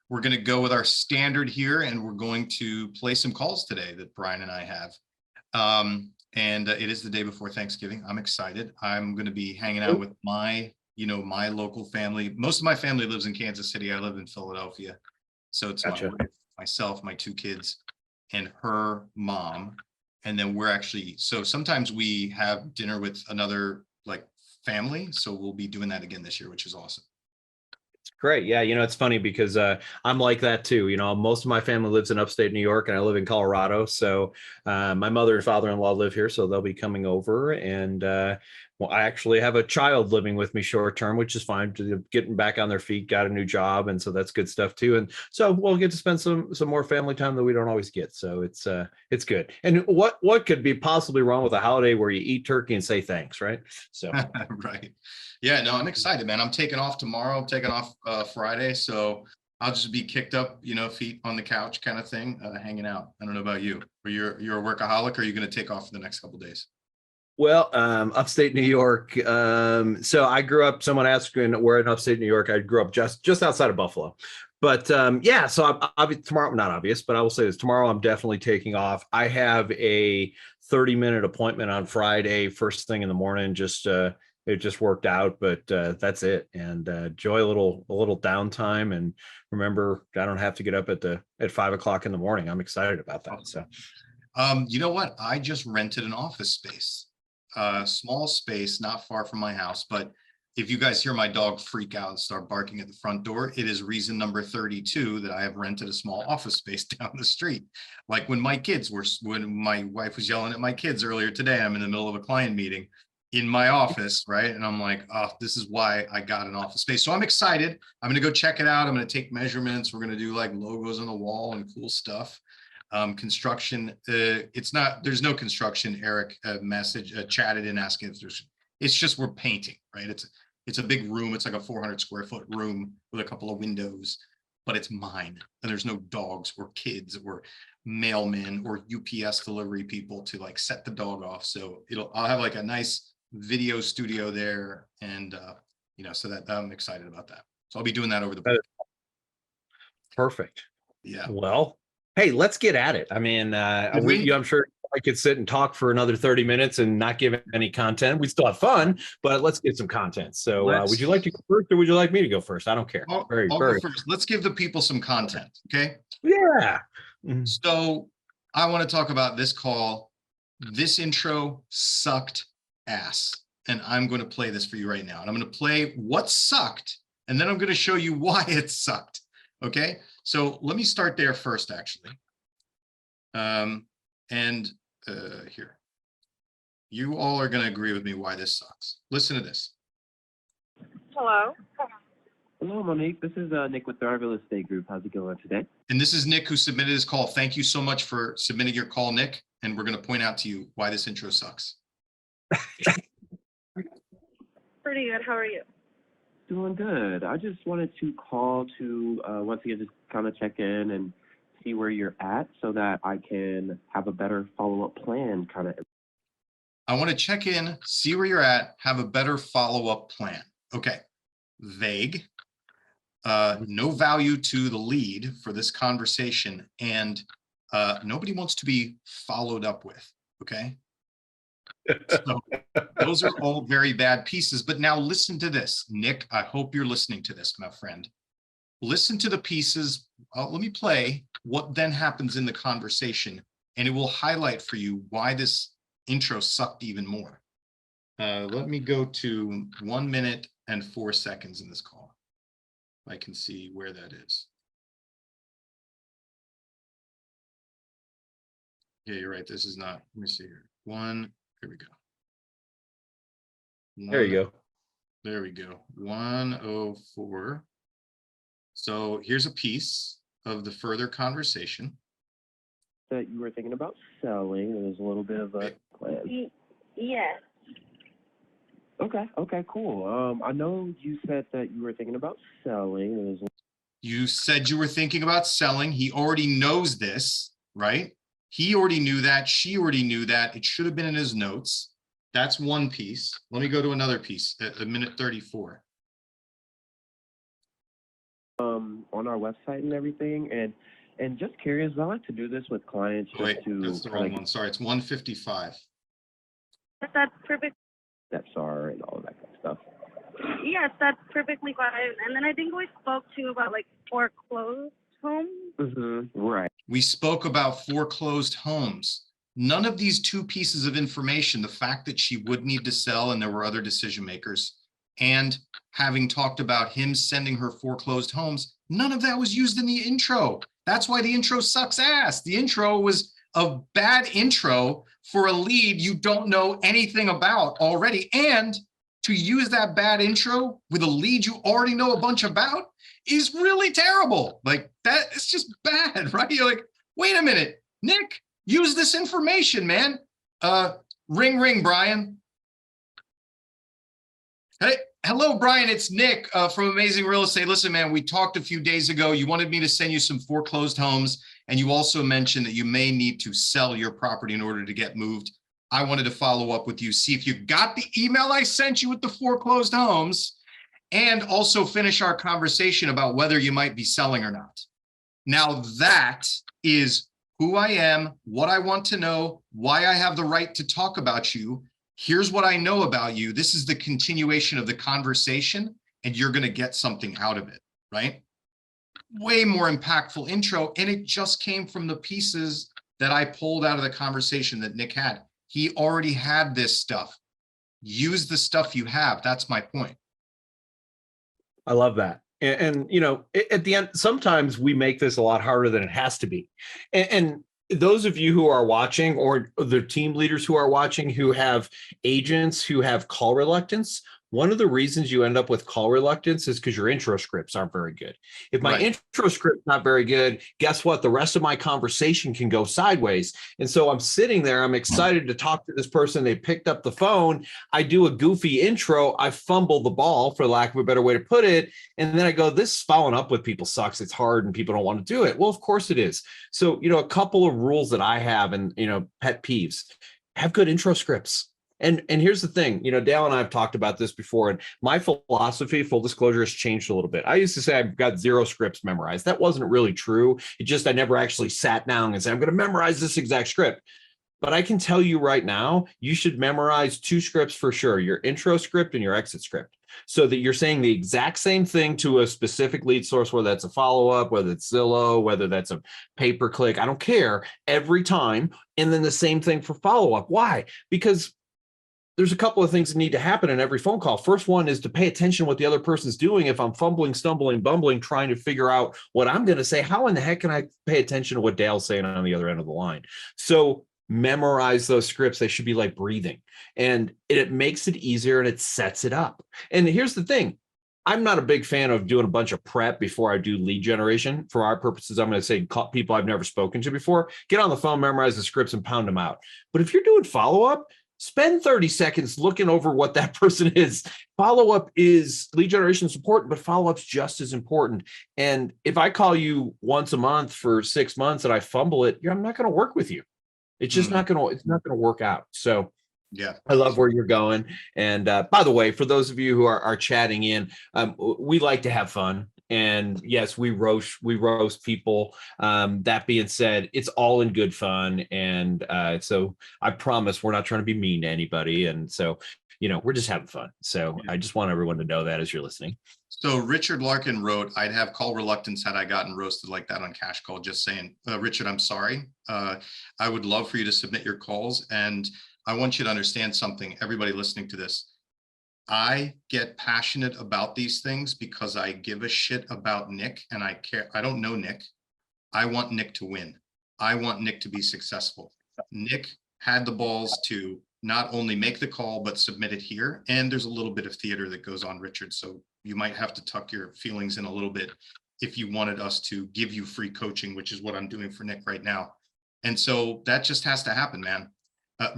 we're going to go with our standard here, and we're going to play some calls today that Brian and I have. And it is the day before Thanksgiving. I'm excited. I'm going to be hanging out with my local family. Most of my family lives in Kansas City. I live in Philadelphia. So it's Gotcha. my wife, myself, my 2 kids, and her mom. And then we're actually, so sometimes we have dinner with another like family. So we'll be doing that again this year, which is awesome. Great. Yeah. It's funny because I'm like that too. Most of my family lives in upstate New York and I live in Colorado. So my mother and father-in-law live here. So they'll be coming over. And well, I actually have a child living with me short term, which is fine. Getting back on their feet, got a new job. And so that's good stuff too. And so we'll get to spend some more family time that we don't always get. So it's good. And what could be possibly wrong with a holiday where you eat turkey and say thanks, right? So right. Yeah, no, I'm excited, man. I'm taking off tomorrow. I'm taking off Friday. So I'll just be kicked up, feet on the couch kind of thing, hanging out. I don't know about you. Or you're a workaholic, or are you going to take off for the next couple of days? Well, upstate New York. So I grew up, someone asked where in upstate New York. I grew up just outside of Buffalo. But yeah, so I'm tomorrow, not obvious, but I will say this, tomorrow I'm definitely taking off. I have a 30-minute appointment on Friday, first thing in the morning, it just worked out, but that's it. And enjoy a little downtime. And remember, I don't have to get up at 5 o'clock in the morning. I'm excited about that. So, you know what? I just rented an office space, small space, not far from my house. But if you guys hear my dog freak out and start barking at the front door, it is reason number 32 that I have rented a small office space down the street. Like when my wife was yelling at my kids earlier today, I'm in the middle of a client meeting in my office, right? And I'm like, oh, this is why I got an office space. So I'm excited. I'm going to go check it out. I'm going to take measurements. We're going to do like logos on the wall and cool stuff. Construction, there's no construction. Eric chatted in asking if it's just, we're painting, right? It's a big room. It's like a 400 square foot room with a couple of windows, but it's mine. And there's no dogs or kids or mailmen or UPS delivery people to like set the dog off. So I'll have like a nice video studio there. And, so that I'm excited about that. So I'll be doing that over the week. Perfect. Yeah. Well, hey, let's get at it. I mean, I'm sure I could sit and talk for another 30 minutes and not give any content. We still have fun, but let's get some content. So would you like to go first or would you like me to go first? I don't care. I'll go first. Let's give the people some content. Okay. Yeah. So I want to talk about this call. This intro sucked ass. And I'm going to play this for you right now. And I'm going to play what sucked. And then I'm going to show you why it sucked. Okay. So let me start there first, actually. Here, you all are going to agree with me why this sucks. Listen to this. Hello. Hello, Monique. This is Nick with the Real Estate Group. How's it going today? And this is Nick who submitted his call. Thank you so much for submitting your call, Nick. And we're going to point out to you why this intro sucks. Pretty good. How are you? Doing good. I just wanted to call to once again just kind of check in and see where you're at so that I can have a better follow-up plan kind of. I want to check in, see where you're at, have a better follow-up plan. Okay. Vague. No value to the lead for this conversation, and nobody wants to be followed up with. Okay. So those are all very bad pieces. But now listen to this, Nick. I hope you're listening to this, my friend. Listen to the pieces. Let me play what then happens in the conversation, and it will highlight for you why this intro sucked even more. Let me go to 1 minute and 4 seconds in this call. I can see where that is. Yeah, you're right. This is not, let me see here. Here we go. There you go. There we go. 104. So here's a piece of the further conversation. That you were thinking about selling. There was a little bit of a plan. Yes. Okay, cool. I know you said that you were thinking about selling. You said you were thinking about selling. He already knows this, right? He already knew that. She already knew that. It should have been in his notes. That's one piece. Let me go to another piece at 1 minute 34. on our website and everything. And just curious, I like to do this with clients just Wait, to that's the wrong one. Sorry, it's 155. That's perfect. steps are and all of that kind of stuff. Yes, that's perfectly fine. And then I think we spoke to you about like foreclosed homes. Right. We spoke about foreclosed homes. None of these two pieces of information, the fact that she would need to sell and there were other decision makers, and having talked about him sending her foreclosed homes, none of that was used in the intro. That's why the intro sucks ass. The intro was a bad intro for a lead you don't know anything about already. And to use that bad intro with a lead you already know a bunch about is really terrible. Like that, it's just bad, right? You're like, wait a minute, Nick, use this information, man. Ring, ring, Brian. Hey, hello, Brian. It's Nick from Amazing Real Estate. Listen, man, we talked a few days ago. You wanted me to send you some foreclosed homes, and you also mentioned that you may need to sell your property in order to get moved. I wanted to follow up with you, see if you got the email I sent you with the foreclosed homes, and also finish our conversation about whether you might be selling or not. Now, that is who I am, what I want to know, why I have the right to talk about you. Here's what I know about you. This is the continuation of the conversation, and you're going to get something out of it, right? Way more impactful intro, and it just came from the pieces that I pulled out of the conversation that Nick had. He already had this stuff. Use the stuff you have. That's my point. I love that. And you know, at the end, sometimes we make this a lot harder than it has to be. And those of you who are watching, or the team leaders who are watching, who have agents who have call reluctance, one of the reasons you end up with call reluctance is because your intro scripts aren't very good. If my intro script's not very good, guess what? The rest of my conversation can go sideways. And so I'm sitting there, I'm excited to talk to this person. They picked up the phone. I do a goofy intro. I fumble the ball, for lack of a better way to put it. And then I go, this following up with people sucks. It's hard and people don't want to do it. Well, of course it is. So, you know, a couple of rules that I have, and, you know, pet peeves: have good intro scripts. And here's the thing, you know, Dale and I have talked about this before, and my philosophy, full disclosure, has changed a little bit. I used to say I've got 0 scripts memorized. That wasn't really true. It just, I never actually sat down and said, I'm going to memorize this exact script. But I can tell you right now, you should memorize 2 scripts for sure: your intro script and your exit script, so that you're saying the exact same thing to a specific lead source, whether that's a follow-up, whether it's Zillow, whether that's a pay-per-click, I don't care, every time. And then the same thing for follow-up. Why? Because there's a couple of things that need to happen in every phone call. First one is to pay attention to what the other person's doing. If I'm fumbling, stumbling, bumbling, trying to figure out what I'm going to say, how in the heck can I pay attention to what Dale's saying on the other end of the line? So memorize those scripts. They should be like breathing, and it makes it easier and it sets it up. And here's the thing. I'm not a big fan of doing a bunch of prep before I do lead generation. For our purposes, I'm going to say call people I've never spoken to before, get on the phone, memorize the scripts, and pound them out. But if you're doing follow-up, spend 30 seconds looking over what that person is. Follow-up is lead generation support, but follow-up's just as important. And if I call you once a month for 6 months and I fumble it, I'm not going to work with you. It's just not going to work out. So yeah, I love where you're going. And by the way, for those of you who are chatting in, we like to have fun. And yes, we roast people. That being said, it's all in good fun. And so I promise we're not trying to be mean to anybody. And so, you know, we're just having fun. So I just want everyone to know that as you're listening. So Richard Larkin wrote, I'd have call reluctance had I gotten roasted like that on Cash Call. Just saying, Richard, I'm sorry. I would love for you to submit your calls. And I want you to understand something, everybody listening to this. I get passionate about these things because I give a shit about Nick, and I care. I don't know Nick. I want Nick to win. I want Nick to be successful. Nick had the balls to not only make the call, but submit it here. And there's a little bit of theater that goes on, Richard. So you might have to tuck your feelings in a little bit if you wanted us to give you free coaching, which is what I'm doing for Nick right now. And so that just has to happen, man.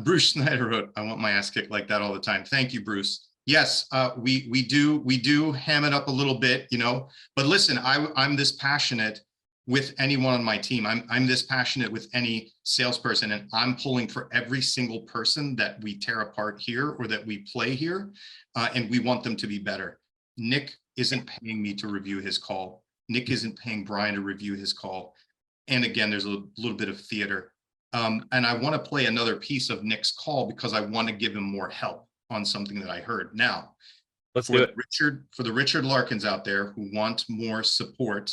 Bruce Snyder wrote, I want my ass kicked like that all the time. Thank you, Bruce. Yes, we do ham it up a little bit, you know, but listen, I'm this passionate with anyone on my team. I'm this passionate with any salesperson, and I'm pulling for every single person that we tear apart here or that we play here, and we want them to be better. Nick isn't paying me to review his call. Nick isn't paying Brian to review his call. And again, there's a little bit of theater. And I want to play another piece of Nick's call because I want to give him more help on something that I heard. Now, Let's do it. For the Richard Larkins out there who want more support,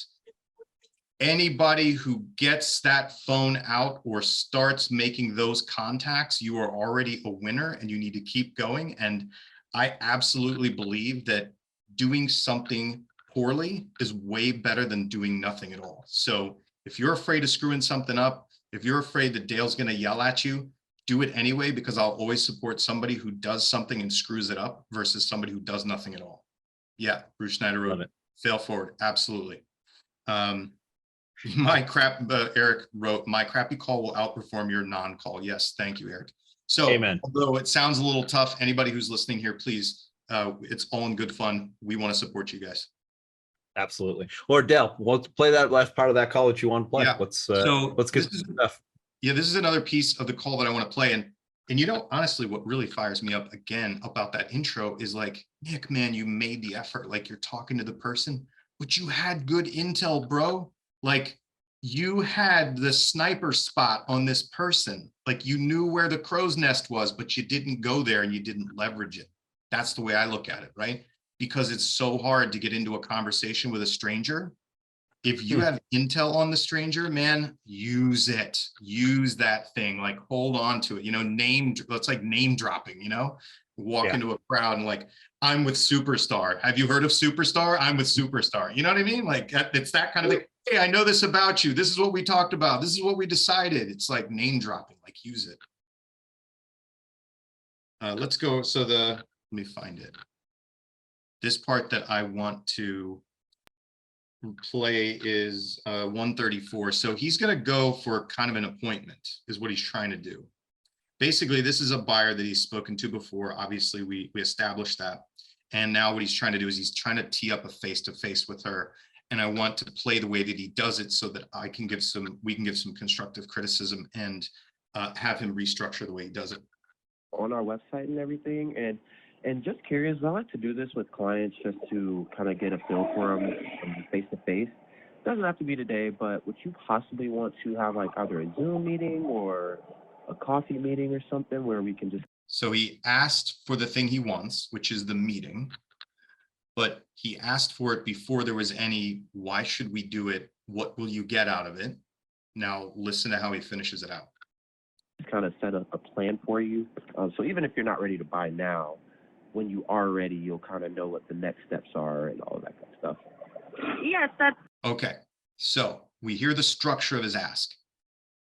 anybody who gets that phone out or starts making those contacts, you are already a winner and you need to keep going. And I absolutely believe that doing something poorly is way better than doing nothing at all. So if you're afraid of screwing something up, if you're afraid that Dale's going to yell at you, do it anyway, because I'll always support somebody who does something and screws it up versus somebody who does nothing at all. Yeah, Bruce Schneider wrote it. Fail forward. Absolutely. Eric wrote, my crappy call will outperform your non-call. Yes, thank you, Eric. So, amen. Although it sounds a little tough, anybody who's listening here, please, it's all in good fun. We want to support you guys. Absolutely. Or Dale, let's play that last part of that call that you want to play. Yeah. Let's get this stuff. Yeah, this is another piece of the call that I want to play. And you know, honestly, what really fires me up again about that intro is like, Nick, man, you made the effort. Like you're talking to the person, but you had good intel, bro. Like you had the sniper spot on this person. Like you knew where the crow's nest was, but you didn't go there and you didn't leverage it. That's the way I look at it, right? Because it's so hard to get into a conversation with a stranger. If you have intel on the stranger, man, use it. Use that thing. Like hold on to it. You know, that's like name dropping, you know, walk into a crowd and like, I'm with Superstar. Have you heard of Superstar? I'm with Superstar. You know what I mean? Like it's that kind of thing. Hey, I know this about you. This is what we talked about. This is what we decided. It's like name dropping, like use it. Let's go. So let me find it. This part that I want to play is 134. So he's going to go for kind of an appointment is what he's trying to do. Basically, this is a buyer that he's spoken to before. Obviously, we established that. And now what he's trying to do is he's trying to tee up a face-to-face with her. And I want to play the way that he does it so that we can give some constructive criticism and have him restructure the way he does it. On our website and everything. And just curious, I like to do this with clients just to kind of get a feel for them face to face. Doesn't have to be today, but would you possibly want to have like either a Zoom meeting or a coffee meeting or something where we can just... So he asked for the thing he wants, which is the meeting, but he asked for it before there was any, why should we do it? What will you get out of it? Now listen to how he finishes it out. Kind of set up a plan for you. So even if you're not ready to buy now, when you are ready, you'll kind of know what the next steps are and all of that kind of stuff. Yes, that's okay. So we hear the structure of his ask.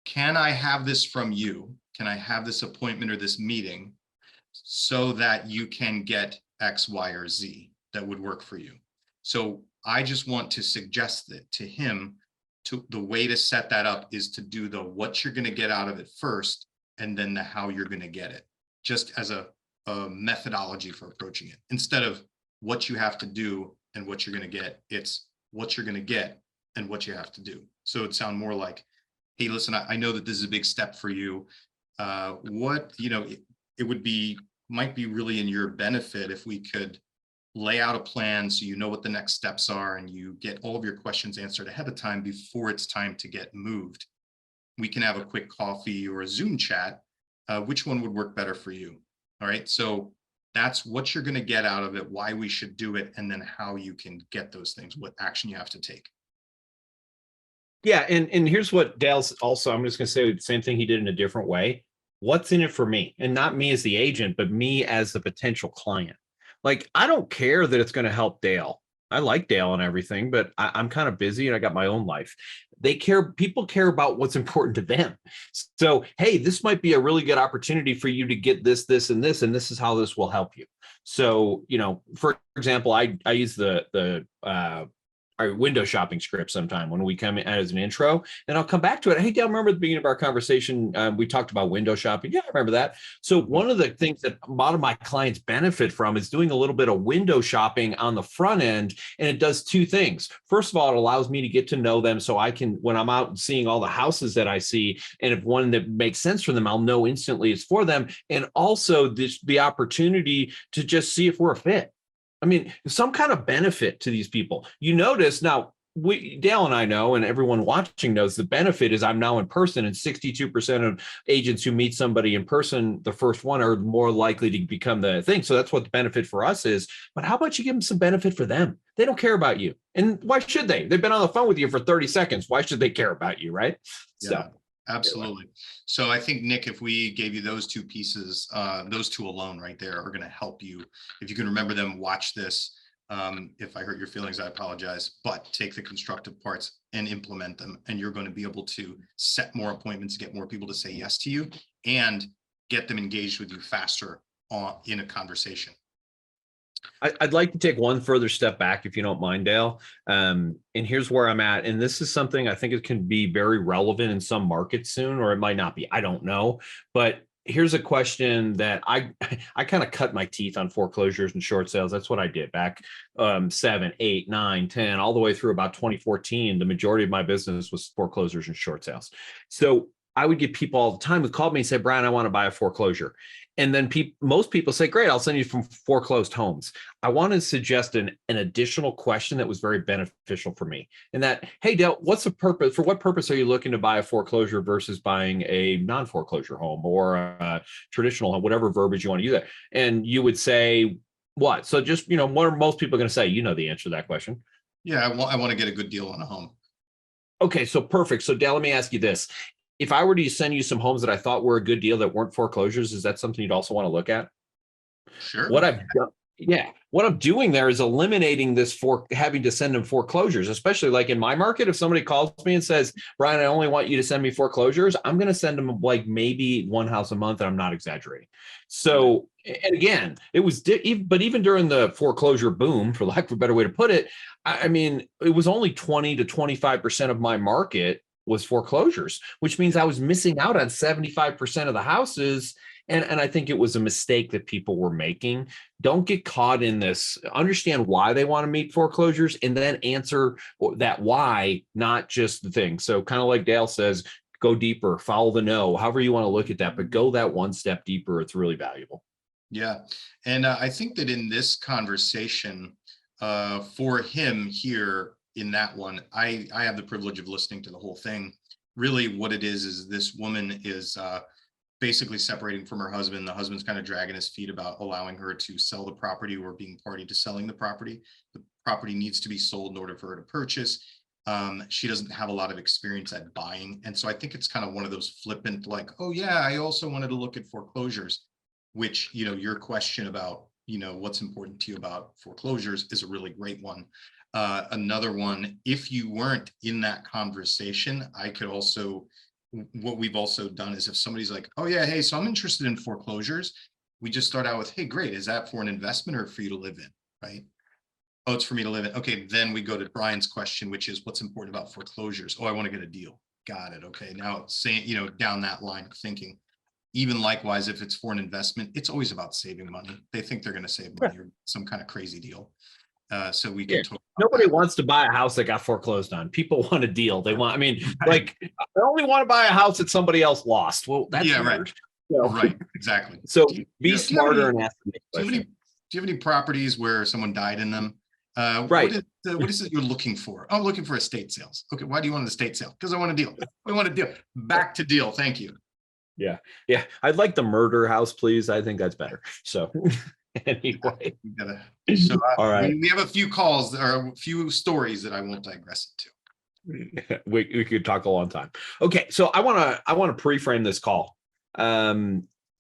Can I have this from you? Can I have this appointment or this meeting so that you can get X, Y, or Z that would work for you? So I just want to suggest that to him, the way to set that up is to do the what you're going to get out of it first, and then the how you're going to get it, just as a methodology for approaching it. Instead of what you have to do and what you're going to get, it's what you're going to get and what you have to do. So it'd sound more like, hey, listen, I know that this is a big step for you. It might be really in your benefit if we could lay out a plan so you know what the next steps are and you get all of your questions answered ahead of time before it's time to get moved. We can have a quick coffee or a Zoom chat. Which one would work better for you? All right, so that's what you're going to get out of it, why we should do it, and then how you can get those things, what action you have to take. Yeah, and here's what Dale's also, I'm just going to say the same thing he did in a different way. What's in it for me? And not me as the agent, but me as the potential client. Like, I don't care that it's going to help Dale. I like Dale and everything, but I'm kind of busy and I got my own life. People care about what's important to them. So, hey, this might be a really good opportunity for you to get this, this, and this is how this will help you. So, for example, I use our window shopping script sometime when we come in as an intro, and I'll come back to it. Hey, Dale, remember at the beginning of our conversation, we talked about window shopping. Yeah, I remember that. So one of the things that a lot of my clients benefit from is doing a little bit of window shopping on the front end. And it does two things. First of all, it allows me to get to know them so I can, when I'm out seeing all the houses that I see, and if one that makes sense for them, I'll know instantly it's for them. And also the opportunity to just see if we're a fit. I mean, some kind of benefit to these people. You notice now, Dale and I know, and everyone watching knows, the benefit is I'm now in person, and 62% of agents who meet somebody in person, the first one, are more likely to become the thing. So that's what the benefit for us is. But how about you give them some benefit for them? They don't care about you. And why should they? They've been on the phone with you for 30 seconds. Why should they care about you, right? Yeah, So absolutely. So I think, Nick, if we gave you those two pieces, those two alone right there are going to help you. If you can remember them, watch this. If I hurt your feelings, I apologize, but take the constructive parts and implement them, and you're going to be able to set more appointments, get more people to say yes to you, and get them engaged with you faster in a conversation. I'd like to take one further step back, if you don't mind, Dale. And here's where I'm at. And this is something I think it can be very relevant in some markets soon, or it might not be. I don't know. But here's a question that I kind of cut my teeth on foreclosures and short sales. That's what I did back 7, 8, 9, 10, all the way through about 2014. The majority of my business was foreclosures and short sales. So I would get people all the time who called me and say, Brian, I want to buy a foreclosure. And then most people say, great, I'll send you from foreclosed homes. I want to suggest an additional question that was very beneficial for me. And that, hey, Dale, what's the purpose? For what purpose are you looking to buy a foreclosure versus buying a non-foreclosure home or a traditional home, whatever verbiage you want to use there? And you would say, what? So just, what are most people going to say? You know the answer to that question. Yeah, I want to get a good deal on a home. Okay, so perfect. So Dale, let me ask you this. If I were to send you some homes that I thought were a good deal that weren't foreclosures, is that something you'd also want to look at? Sure. What I've done, what I'm doing there is eliminating this for having to send them foreclosures, especially like in my market. If somebody calls me and says, Brian, I only want you to send me foreclosures, I'm going to send them like maybe one house a month, and I'm not exaggerating. So, and again, it was, but even during the foreclosure boom, for lack of a better way to put it, I mean, it was only 20 to 25% of my market was foreclosures, which means I was missing out on 75% of the houses. And I think it was a mistake that people were making. Don't get caught in this. Understand why they want to meet foreclosures, and then answer that why, not just the thing. So kind of like Dale says, go deeper, follow the no, however you want to look at that, but go that one step deeper. It's really valuable. Yeah. And I think that in this conversation, for him here, in that one, I have the privilege of listening to the whole thing. Really what it is this woman is basically separating from her husband. The husband's kind of dragging his feet about allowing her to sell the property or being party to selling the property. The property needs to be sold in order for her to purchase. She doesn't have a lot of experience at buying. And so I think it's kind of one of those flippant, like, oh yeah, I also wanted to look at foreclosures, which, your question about, what's important to you about foreclosures is a really great one. Another one, if you weren't in that conversation, what we've also done is if somebody's like, oh yeah, hey, so I'm interested in foreclosures, we just start out with, hey, great, is that for an investment or for you to live in, right? Oh, it's for me to live in. Okay, then we go to Brian's question, which is what's important about foreclosures? Oh, I want to get a deal. Got it. Okay, now saying, down that line of thinking. Even likewise, if it's for an investment, it's always about saving money. They think they're going to save money or some kind of crazy deal. So we can talk. Nobody wants to buy a house that got foreclosed on. People want a deal. They want, like, I only want to buy a house that somebody else lost. Well, that's weird. Right. Right, exactly. So be smarter and ask them. Do you have any properties where someone died in them? Right. What is it you're looking for? I'm looking for estate sales. Okay, why do you want an estate sale? Because I want a deal. We want a deal. Back to deal. Thank you. Yeah. I'd like the murder house, please. I think that's better. So anyway. All right. We have a few calls or a few stories that I won't digress into. We could talk a long time. Okay, so I want to pre-frame this call.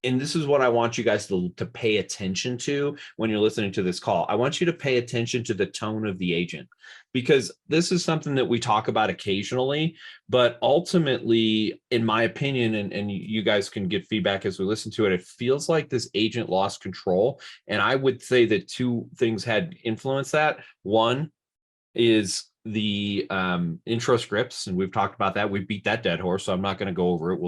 And this is what I want you guys to pay attention to when you're listening to this call. I want you to pay attention to the tone of the agent, because this is something that we talk about occasionally, but ultimately, in my opinion, and you guys can get feedback as we listen to it, it feels like this agent lost control. And I would say that two things had influenced that. One is the intro scripts, and we've talked about that. We beat that dead horse, so I'm not going to go over it.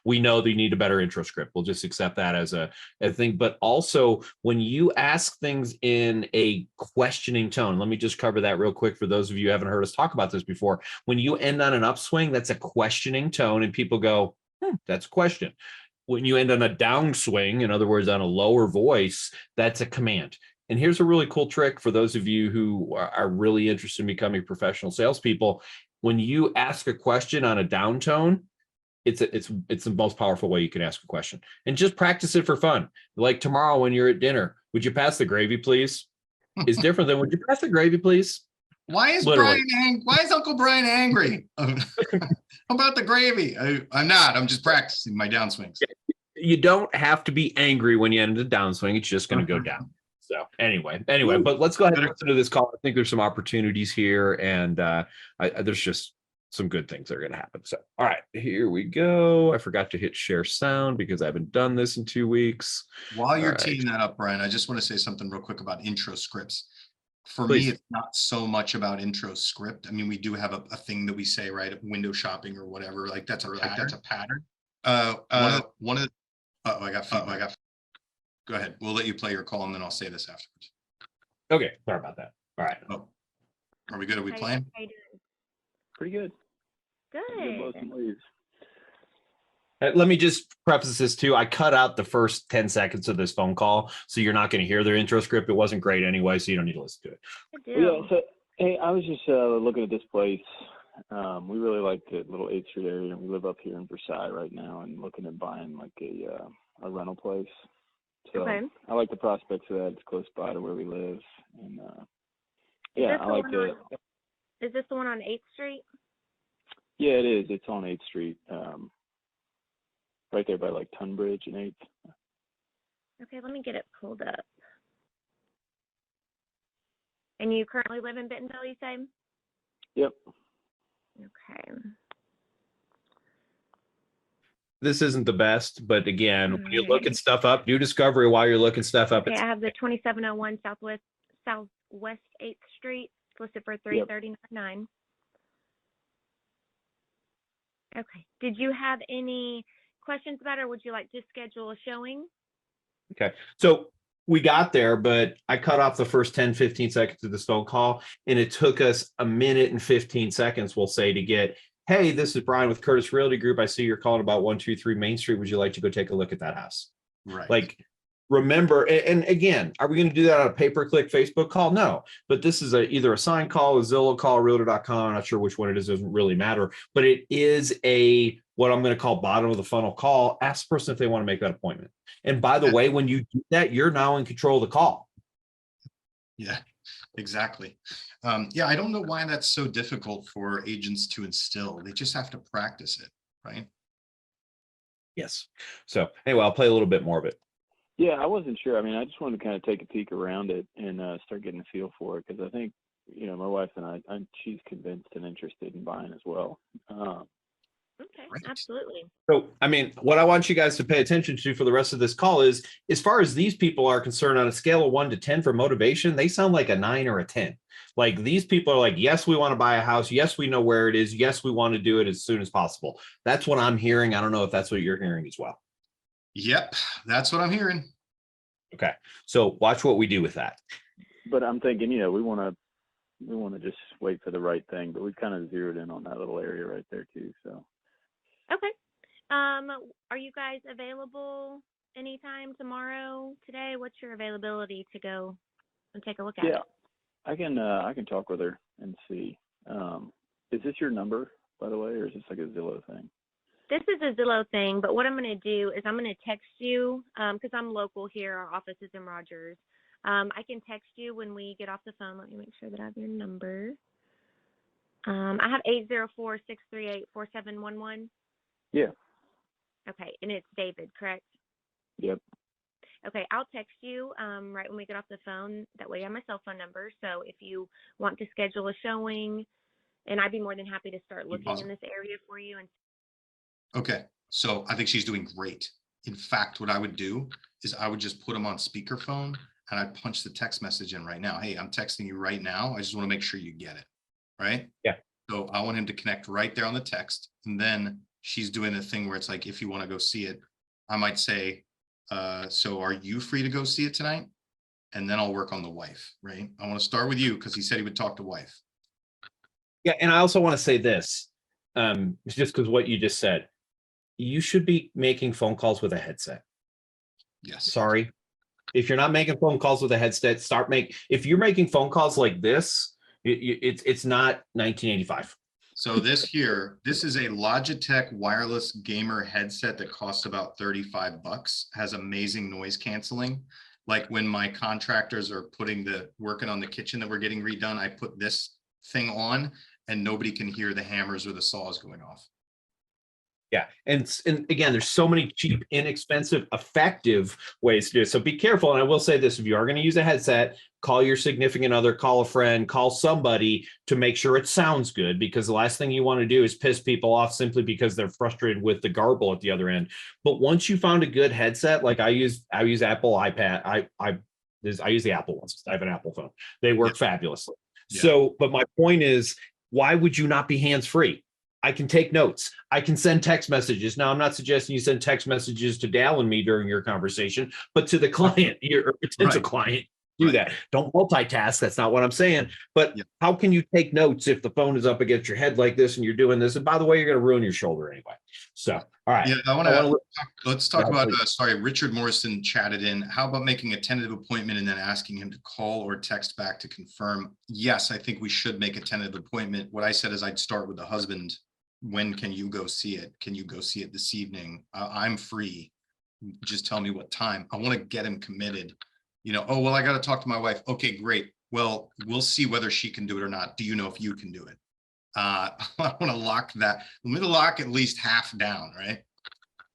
We know that you need a better intro script. We'll just accept that as a thing. But also, when you ask things in a questioning tone, let me just cover that real quick for those of you who haven't heard us talk about this before. When you end on an upswing, that's a questioning tone, and people go, that's a question. When you end on a downswing, in other words, on a lower voice, that's a command. And here's a really cool trick for those of you who are really interested in becoming professional salespeople. When you ask a question on a downtone, it's the most powerful way you can ask a question, and just practice it for fun. Like tomorrow when you're at dinner, would you pass the gravy, please? Is different than would you pass the gravy, please? Why is Literally. Why is Uncle Brian angry about the gravy? I'm not. I'm just practicing my downswings. You don't have to be angry when you end the downswing. It's just going to go down. So anyway, but let's go ahead and listen to this call. I think there's some opportunities here, and there's just some good things that are going to happen. So, all right, here we go. I forgot to hit share sound because I haven't done this in 2 weeks. While you're teeing that up, Brian, I just want to say something real quick about intro scripts. For me, it's not so much about intro script. I mean, we do have a thing that we say, right? Window shopping or whatever. Like that's a pattern. One of the, I got feedback. Go ahead. We'll let you play your call and then I'll say this afterwards. Okay. Sorry about that. All right. Oh, are we good? Are we playing? Pretty good. Good. Let me just preface this too. I cut out the first 10 seconds of this phone call, so you're not going to hear their intro script. It wasn't great anyway, so you don't need to listen to it. Yeah, so hey, I was just looking at this place. We really like the little 8th Street area, and we live up here in Versailles right now, and looking at buying like a rental place. So I like the prospects of that. It's close by to where we live, and yeah, I like it. Is this the one on 8th Street? Yeah, it is. It's on 8th Street, right there by like Tunbridge and 8th. Okay, let me get it pulled up. And you currently live in Bentonville, you say? Yep. Okay. This isn't the best, but again, when you're looking stuff up, do discovery while you're looking stuff up. Okay, I have the 2701 Southwest 8th Street listed for $339.9. Okay. Did you have any questions about it, or would you like to schedule a showing? Okay. So we got there, but I cut off the first 10, 15 seconds of this phone call, and it took us a minute and 15 seconds, we'll say, to get, hey, this is Brian with Curtis Realty Group. I see you're calling about 123 Main Street. Would you like to go take a look at that house? Right. Like, remember, and again, are we going to do that on a pay-per-click Facebook call? No, but this is either a sign call, a Zillow call, Realtor.com. I'm not sure which one it is. It doesn't really matter, but it is what I'm going to call bottom of the funnel call. Ask the person if they want to make that appointment. And by the way, when you do that, you're now in control of the call. Yeah, exactly. Yeah, I don't know why that's so difficult for agents to instill. They just have to practice it, right? Yes. So anyway, I'll play a little bit more of it. Yeah, I wasn't sure. I mean, I just wanted to kind of take a peek around it and start getting a feel for it, because I think, my wife and she's convinced and interested in buying as well. Okay, Right. absolutely. So, I mean, what I want you guys to pay attention to for the rest of this call is, as far as these people are concerned, on a scale of 1 to 10 for motivation, they sound like a 9 or a 10. Like, these people are like, yes, we want to buy a house. Yes, we know where it is. Yes, we want to do it as soon as possible. That's what I'm hearing. I don't know if that's what you're hearing as well. Yep, that's what I'm hearing. Okay, so watch what we do with that. But I'm thinking, we want to just wait for the right thing, but we've kind of zeroed in on that little area right there too. So. Okay. Are you guys available anytime tomorrow, today? What's your availability to go and take a look at it? Yeah, I can talk with her and see. Is this your number, by the way, or is this like a Zillow thing? This is a Zillow thing, but what I'm going to do is I'm going to text you because I'm local here. Our office is in Rogers. I can text you when we get off the phone. Let me make sure that I have your number. I have 804-638-4711. Yeah. Okay, and it's David, correct? Yep. Okay, I'll text you right when we get off the phone. That way I have my cell phone number. So if you want to schedule a showing, and I'd be more than happy to start looking in this area for you. Okay, so I think she's doing great. In fact, what I would do is I would just put them on speakerphone and I'd punch the text message in right now. Hey, I'm texting you right now. I just want to make sure you get it, right? Yeah. So I want him to connect right there on the text. And then she's doing the thing where it's like, if you want to go see it, I might say, so are you free to go see it tonight? And then I'll work on the wife, right? I want to start with you because he said he would talk to wife. Yeah, and I also want to say this, just because what you just said, you should be making phone calls with a headset. Yes. Sorry, If you're not making phone calls with a headset, if you're making phone calls like this, it's not 1985. So this is a Logitech wireless gamer headset that costs about 35 bucks, has amazing noise canceling. Like when my contractors are working on the kitchen that we're getting redone, I put this thing on and nobody can hear the hammers or the saws going off. Yeah. And again, there's so many cheap, inexpensive, effective ways to do it. So be careful. And I will say this, if you are going to use a headset, call your significant other, call a friend, call somebody to make sure it sounds good, because the last thing you want to do is piss people off simply because they're frustrated with the garble at the other end. But once you found a good headset, like I use Apple iPad. I use the Apple ones. I have an Apple phone. They work fabulously. Yeah. So, but my point is, why would you not be hands-free? I can take notes. I can send text messages. Now, I'm not suggesting you send text messages to Dale and me during your conversation, but to the client, your potential client, do that. Don't multitask. That's not what I'm saying. But how can you take notes if the phone is up against your head like this and you're doing this? And by the way, you're going to ruin your shoulder anyway. So, all right. Yeah, let's talk about, Richard Morrison chatted in. How about making a tentative appointment and then asking him to call or text back to confirm? Yes, I think we should make a tentative appointment. What I said is I'd start with the husband. When can you go see it? Can you go see it this evening? I'm free. Just tell me what time. I want to get him committed. Oh, well, I got to talk to my wife. Okay, great. Well, we'll see whether she can do it or not. Do you know if you can do it? I want to lock that. Let me lock at least half down, right?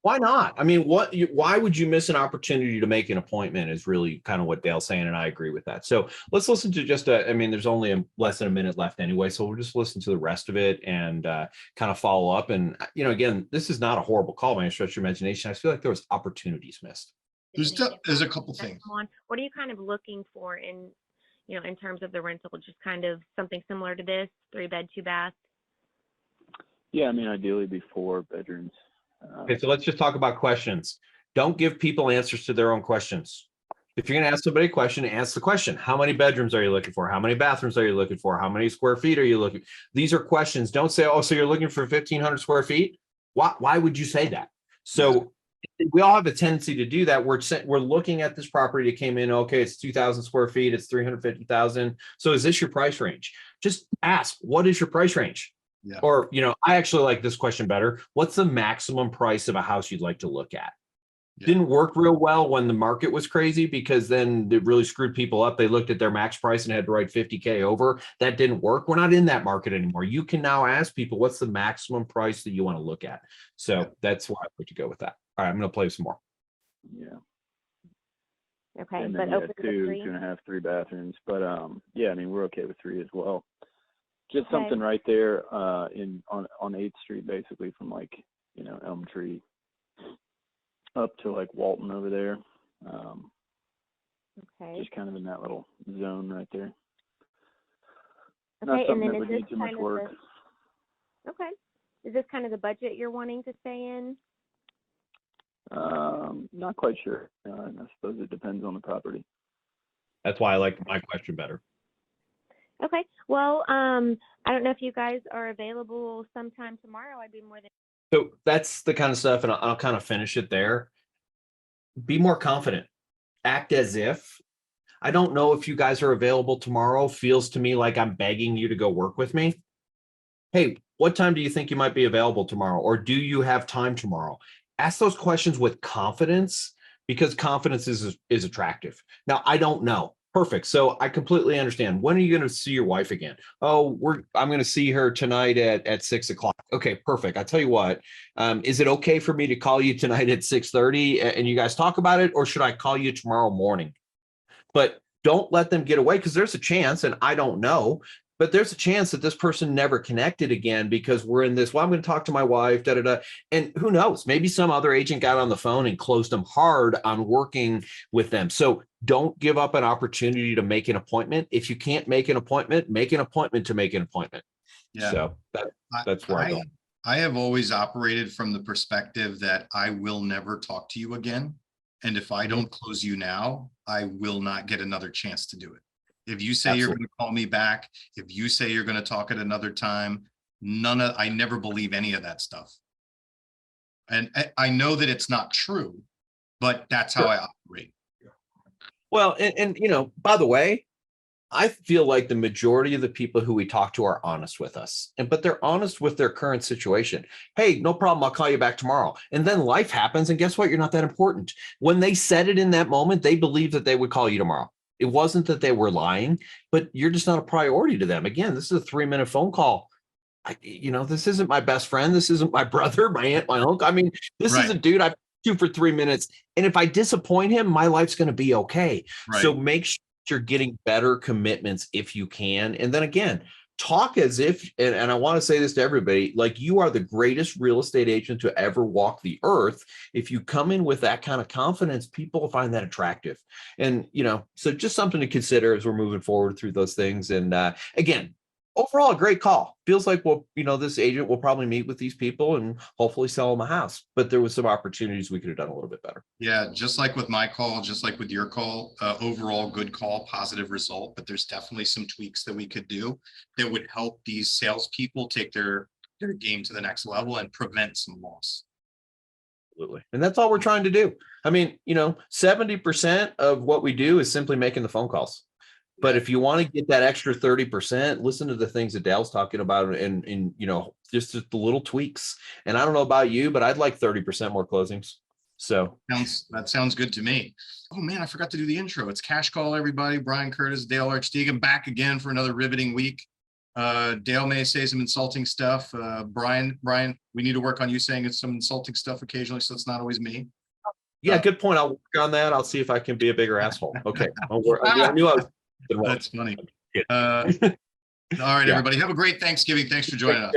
Why not? I mean, why would you miss an opportunity to make an appointment is really kind of what Dale's saying, and I agree with that. So let's listen to there's only less than a minute left anyway, so we'll just listen to the rest of it and kind of follow up. And, again, this is not a horrible call by any stretch of your imagination. I feel like there was opportunities missed. There's a couple things. What are you kind of looking for in terms of the rental? Just kind of something similar to this, 3-bed, 2-bath? Yeah, I mean, ideally be 4 bedrooms. Okay, so let's just talk about questions. Don't give people answers to their own questions. If you're going to ask somebody a question, ask the question. How many bedrooms are you looking for? How many bathrooms are you looking for? How many square feet are you looking? These are questions. Don't say, oh, so you're looking for 1,500 square feet? Why would you say that? So we all have a tendency to do that. We're looking at this property that came in. Okay, it's 2,000 square feet. It's 350,000. So is this your price range? Just ask, what is your price range? Yeah. Or, I actually like this question better. What's the maximum price of a house you'd like to look at? Yeah. Didn't work real well when the market was crazy, because then it really screwed people up. They looked at their max price and had to write 50K over. That didn't work. We're not in that market anymore. You can now ask people, what's the maximum price that you want to look at? So that's why I put to go with that. All right, I'm going to play some more. Yeah. Okay, and but then, open to 2.5, 3 bathrooms. But I mean, we're okay with 3 as well. Just something right there on 8th Street, basically from Elm Tree up to Walton over there. Just kind of in that little zone right there. Not something that would need too much work. Okay. Is this kind of the budget you're wanting to stay in? Not quite sure. I suppose it depends on the property. That's why I like my question better. Okay. Well, I don't know if you guys are available sometime tomorrow. I'd be more than. So that's the kind of stuff, and I'll kind of finish it there. Be more confident. Act as if. I don't know if you guys are available tomorrow. Feels to me like I'm begging you to go work with me. Hey, what time do you think you might be available tomorrow? Or do you have time tomorrow? Ask those questions with confidence, because confidence is attractive. Now, I don't know. Perfect. So I completely understand. When are you going to see your wife again? Oh, I'm going to see her tonight at 6 o'clock. Okay, perfect. I tell you what, is it okay for me to call you tonight at 6:30 and you guys talk about it? Or should I call you tomorrow morning? But don't let them get away, because there's a chance, and I don't know, but there's a chance that this person never connected again because we're in this, well, I'm going to talk to my wife, and who knows, maybe some other agent got on the phone and closed them hard on working with them. So don't give up an opportunity to make an appointment. If you can't make an appointment, make an appointment to make an appointment. Yeah. So that's where I go. I have always operated from the perspective that I will never talk to you again. And if I don't close you now, I will not get another chance to do it. If you say you're going to call me back, if you say you're going to talk at another time, I never believe any of that stuff. And I know that it's not true, but that's how I operate. Well, and you know, by the way, I feel like the majority of the people who we talk to are honest with us, but they're honest with their current situation. Hey, no problem. I'll call you back tomorrow. And then life happens. And guess what? You're not that important. When they said it in that moment, they believed that they would call you tomorrow. It wasn't that they were lying, but you're just not a priority to them. Again, this is a 3-minute phone call. This isn't my best friend. This isn't my brother, my aunt, my uncle. I mean, this is a dude I've talked to for 3 minutes. And if I disappoint him, my life's going to be okay. Right. So make sure you're getting better commitments if you can. And then again, talk as if, and I want to say this to everybody, like you are the greatest real estate agent to ever walk the earth. If you come in with that kind of confidence, people find that attractive. And, so just something to consider as we're moving forward through those things. And again, overall, a great call. Feels like, this agent will probably meet with these people and hopefully sell them a house. But there was some opportunities we could have done a little bit better. Yeah, just like with my call, just like with your call, overall good call, positive result. But there's definitely some tweaks that we could do that would help these salespeople take their game to the next level and prevent some loss. Absolutely. And that's all we're trying to do. I mean, 70% of what we do is simply making the phone calls. But if you want to get that extra 30%, listen to the things that Dale's talking about and just the little tweaks. And I don't know about you, but I'd like 30% more closings. So that sounds good to me. Oh man, I forgot to do the intro. It's Cash Call, everybody. Brian Curtis, Dale Archdekin, back again for another riveting week. Dale may say some insulting stuff. Brian, we need to work on you saying some insulting stuff occasionally, so it's not always me. Yeah, good point. I'll work on that. I'll see if I can be a bigger asshole. Okay. I knew I was. That's funny. All right, everybody. Have a great Thanksgiving. Thanks for joining us.